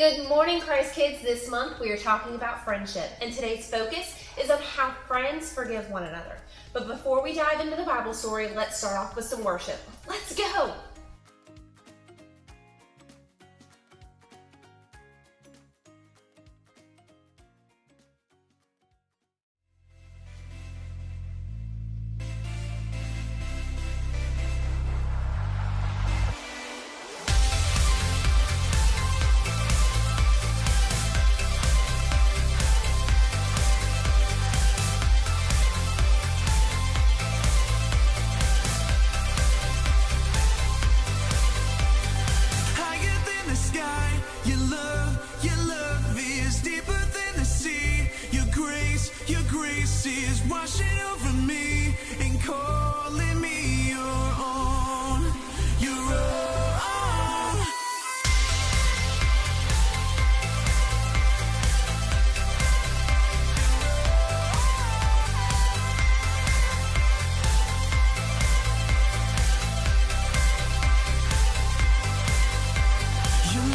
Good morning, Christ Kids. This month we are talking about friendship, and today's focus is on how friends forgive one another. But before we dive into the Bible story, let's start off with some worship. Let's go! Is washing over me and calling me your own, your own. Your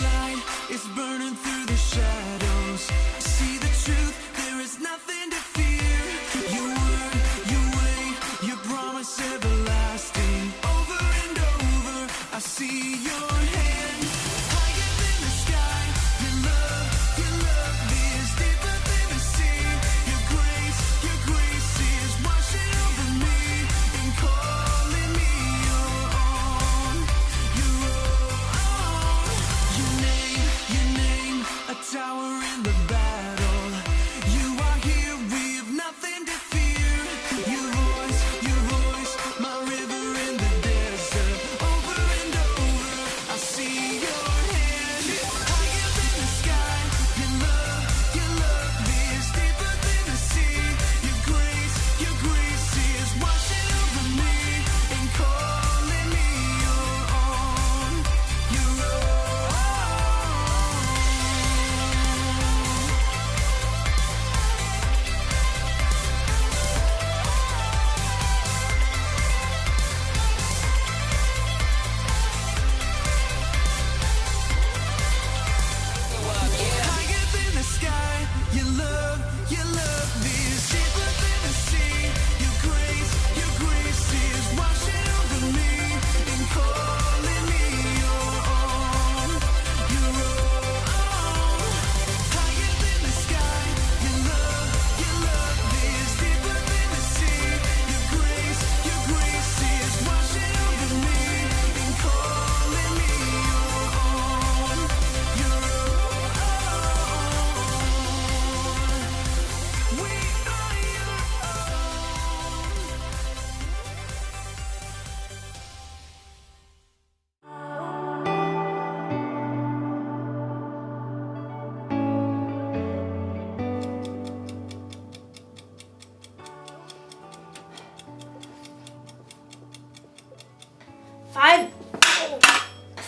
light is burning through the shadows. See the truth, there is nothing to fear. Your word, your way, your promise everlasting. Over and over, I see your hand. Higher than the sky, your love is deeper than the sea. Your grace is washing over me and calling me your own, your own. Your name, a tower in the battle. You are here, we have nothing to fear. Your voice, my river in the desert. Over and over, I see your hand. Higher than the sky, your love is deeper than the sea. Your grace is washing over me and calling me your own, your own.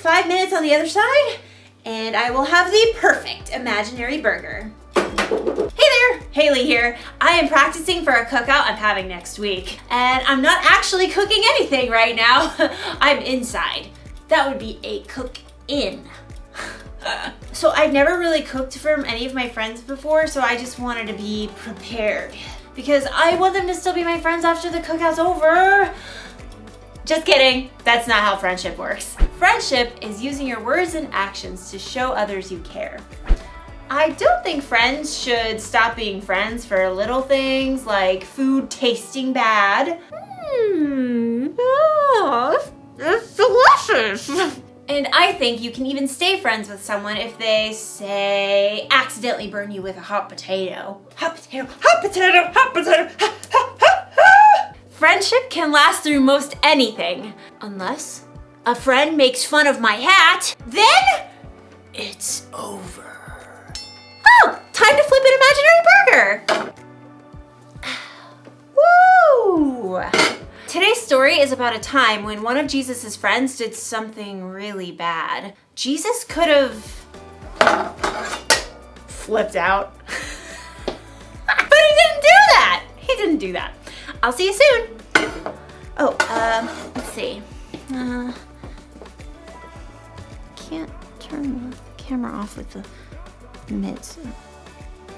5 minutes on the other side, and I will have the perfect imaginary burger. Hey there, Haley here. I am practicing for a cookout I'm having next week, and I'm not actually cooking anything right now. I'm inside. That would be a cook-in. So I've never really cooked for any of my friends before, so I just wanted to be prepared because I want them to still be my friends after the cookout's over. Just kidding, that's not how friendship works. Friendship is using your words and actions to show others you care. I don't think friends should stop being friends for little things like food tasting bad. It's delicious. And I think you can even stay friends with someone if they, say, accidentally burn you with a hot potato. Hot potato, hot potato, hot potato, ha, ha, ha, ha. Friendship can last through most anything, unless a friend makes fun of my hat, then it's over. Oh, time to flip an imaginary burger. Woo! Today's story is about a time when one of Jesus' friends did something really bad. Jesus could have flipped out. But he didn't do that. He didn't do that. I'll see you soon. Oh, let's see. Can't turn the camera off with the mids.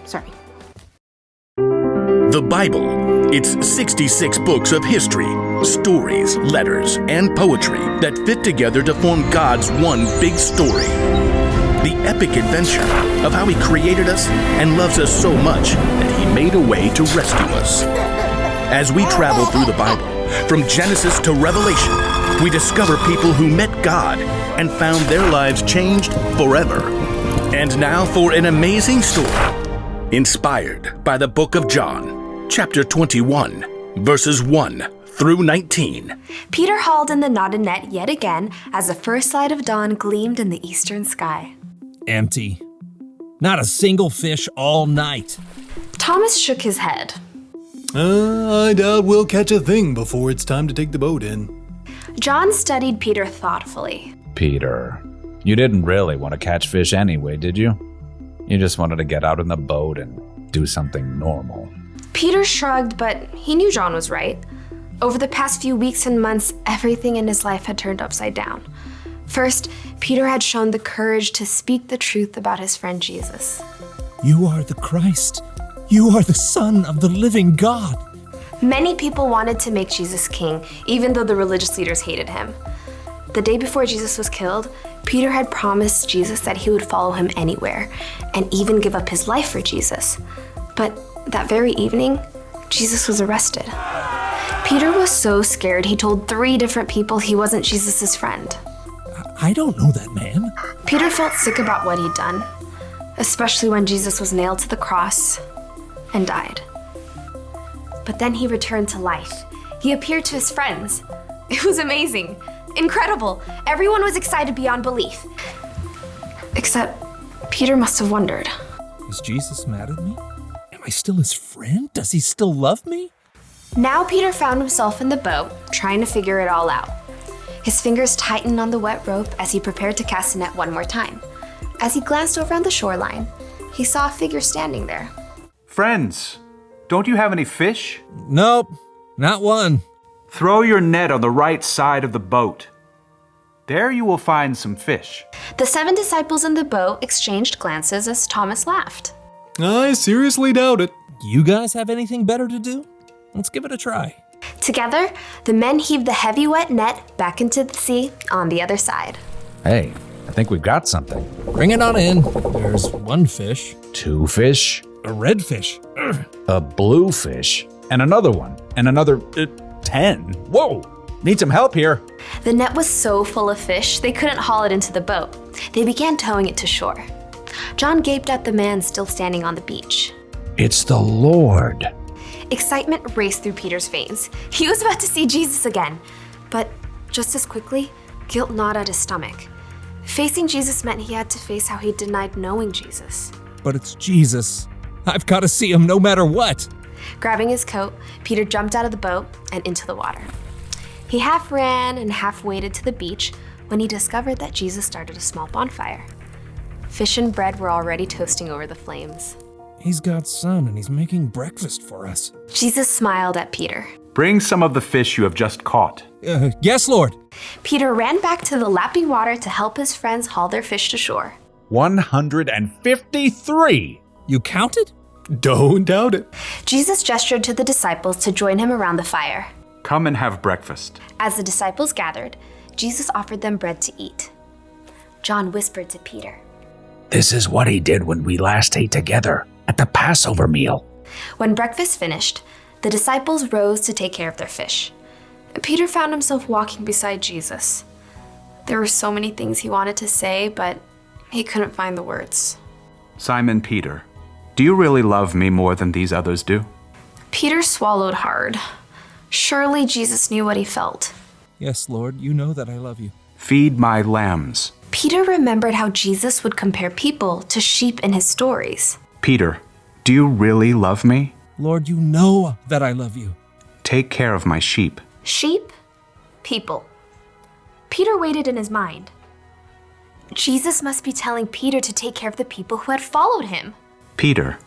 Sorry. The Bible. It's 66 books of history, stories, letters, and poetry that fit together to form God's one big story. The epic adventure of how He created us and loves us so much that He made a way to rescue us. As we travel through the Bible, from Genesis to Revelation, we discover people who met God and found their lives changed forever. And now for an amazing story, inspired by the book of John, chapter 21, verses 1 through 19. Peter hauled in the knotted net yet again as the first light of dawn gleamed in the eastern sky. Empty. Not a single fish all night. Thomas shook his head. I doubt we'll catch a thing before it's time to take the boat in. John studied Peter thoughtfully. Peter, you didn't really want to catch fish anyway, did you? You just wanted to get out in the boat and do something normal. Peter shrugged, but he knew John was right. Over the past few weeks and months, everything in his life had turned upside down. First, Peter had shown the courage to speak the truth about his friend Jesus. You are the Christ. You are the Son of the living God. Many people wanted to make Jesus king, even though the religious leaders hated him. The day before Jesus was killed, Peter had promised Jesus that he would follow him anywhere, and even give up his life for Jesus. But that very evening, Jesus was arrested. Peter was so scared he told 3 different people he wasn't Jesus' friend. I don't know that man. Peter felt sick about what he'd done, especially when Jesus was nailed to the cross and died. But then he returned to life. He appeared to his friends. It was amazing, incredible. Everyone was excited beyond belief. Except Peter must have wondered. Is Jesus mad at me? Am I still his friend? Does he still love me? Now Peter found himself in the boat, trying to figure it all out. His fingers tightened on the wet rope as he prepared to cast the net one more time. As he glanced over on the shoreline, he saw a figure standing there. Friends, don't you have any fish? Nope, not one. Throw your net on the right side of the boat. There you will find some fish. The 7 disciples in the boat exchanged glances as Thomas laughed. I seriously doubt it. You guys have anything better to do? Let's give it a try. Together, the men heaved the heavy wet net back into the sea on the other side. Hey, I think we've got something. Bring it on in. There's 1 fish. 2 fish, A red fish. Ugh. a blue fish, and another one, and another 10. Whoa, need some help here. The net was so full of fish, they couldn't haul it into the boat. They began towing it to shore. John gaped at the man still standing on the beach. It's the Lord. Excitement raced through Peter's veins. He was about to see Jesus again. But just as quickly, guilt gnawed at his stomach. Facing Jesus meant he had to face how he denied knowing Jesus. But it's Jesus. I've got to see him no matter what. Grabbing his coat, Peter jumped out of the boat and into the water. He half ran and half waded to the beach when he discovered that Jesus started a small bonfire. Fish and bread were already toasting over the flames. He's God's son and he's making breakfast for us. Jesus smiled at Peter. Bring some of the fish you have just caught. Yes, Lord. Peter ran back to the lapping water to help his friends haul their fish to shore. 153. You counted? Don't doubt it. Jesus gestured to the disciples to join him around the fire. Come and have breakfast. As the disciples gathered, Jesus offered them bread to eat. John whispered to Peter. This is what he did when we last ate together at the Passover meal. When breakfast finished, the disciples rose to take care of their fish. Peter found himself walking beside Jesus. There were so many things he wanted to say, but he couldn't find the words. Simon Peter, do you really love me more than these others do? Peter swallowed hard. Surely Jesus knew what he felt. Yes, Lord, you know that I love you. Feed my lambs. Peter remembered how Jesus would compare people to sheep in his stories. Peter, do you really love me? Lord, you know that I love you. Take care of my sheep. Sheep? People. Peter waited in his mind. Jesus must be telling Peter to take care of the people who had followed him. Peter,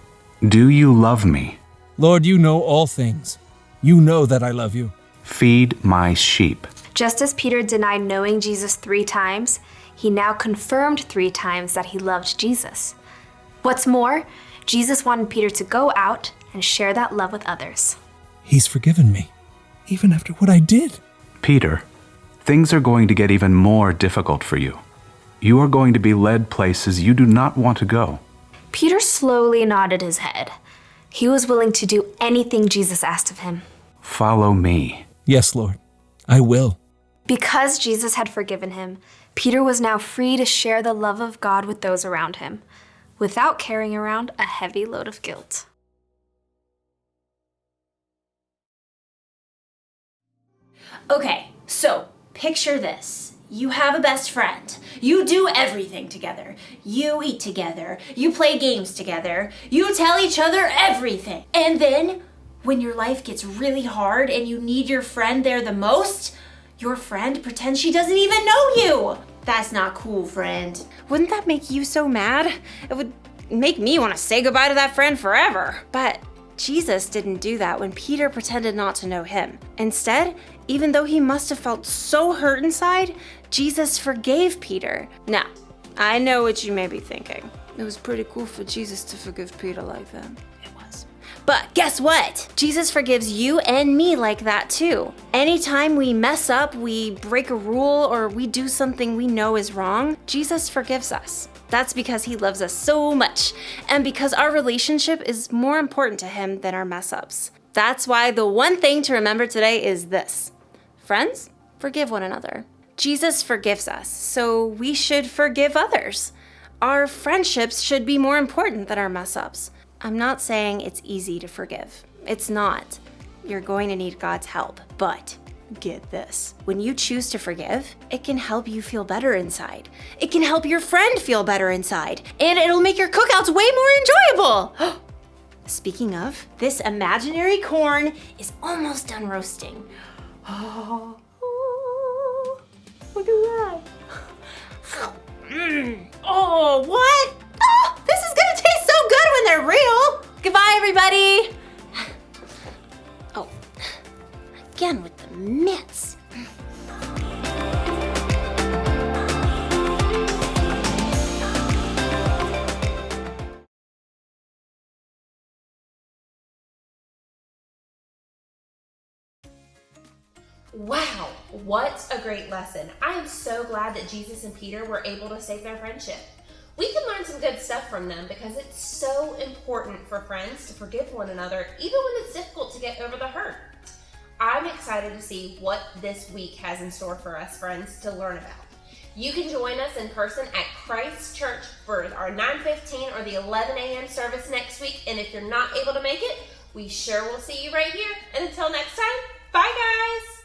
do you love me? Lord, you know all things. You know that I love you. Feed my sheep. Just as Peter denied knowing Jesus 3 times, he now confirmed 3 times that he loved Jesus. What's more, Jesus wanted Peter to go out and share that love with others. He's forgiven me, even after what I did. Peter, things are going to get even more difficult for you. You are going to be led places you do not want to go. Peter slowly nodded his head. He was willing to do anything Jesus asked of him. Follow me. Yes, Lord, I will. Because Jesus had forgiven him, Peter was now free to share the love of God with those around him, without carrying around a heavy load of guilt. Okay, so picture this. You have a best friend. You do everything together. You eat together. You play games together. You tell each other everything. And then, when your life gets really hard and you need your friend there the most, your friend pretends she doesn't even know you. That's not cool, friend. Wouldn't that make you so mad? It would make me want to say goodbye to that friend forever. But Jesus didn't do that when Peter pretended not to know him. Instead, even though he must have felt so hurt inside, Jesus forgave Peter. Now, I know what you may be thinking. It was pretty cool for Jesus to forgive Peter like that. It was. But guess what? Jesus forgives you and me like that too. Anytime we mess up, we break a rule, or we do something we know is wrong, Jesus forgives us. That's because he loves us so much, and because our relationship is more important to him than our mess-ups. That's why the one thing to remember today is this. Friends, forgive one another. Jesus forgives us, so we should forgive others. Our friendships should be more important than our mess-ups. I'm not saying it's easy to forgive. It's not. You're going to need God's help, but get this. When you choose to forgive, it can help you feel better inside. It can help your friend feel better inside, and it'll make your cookouts way more enjoyable. Speaking of, this imaginary corn is almost done roasting. Oh, look at that. Oh, what? Oh, this is gonna taste so good when they're real. Goodbye, everybody. Oh, again with the mitts. Wow, what a great lesson. I am so glad that Jesus and Peter were able to save their friendship. We can learn some good stuff from them because it's so important for friends to forgive one another, even when it's difficult to get over the hurt. I'm excited to see what this week has in store for us, friends, to learn about. You can join us in person at Christ Church for our 9:15 or the 11 a.m. service next week, and if you're not able to make it, we sure will see you right here. And until next time, bye guys!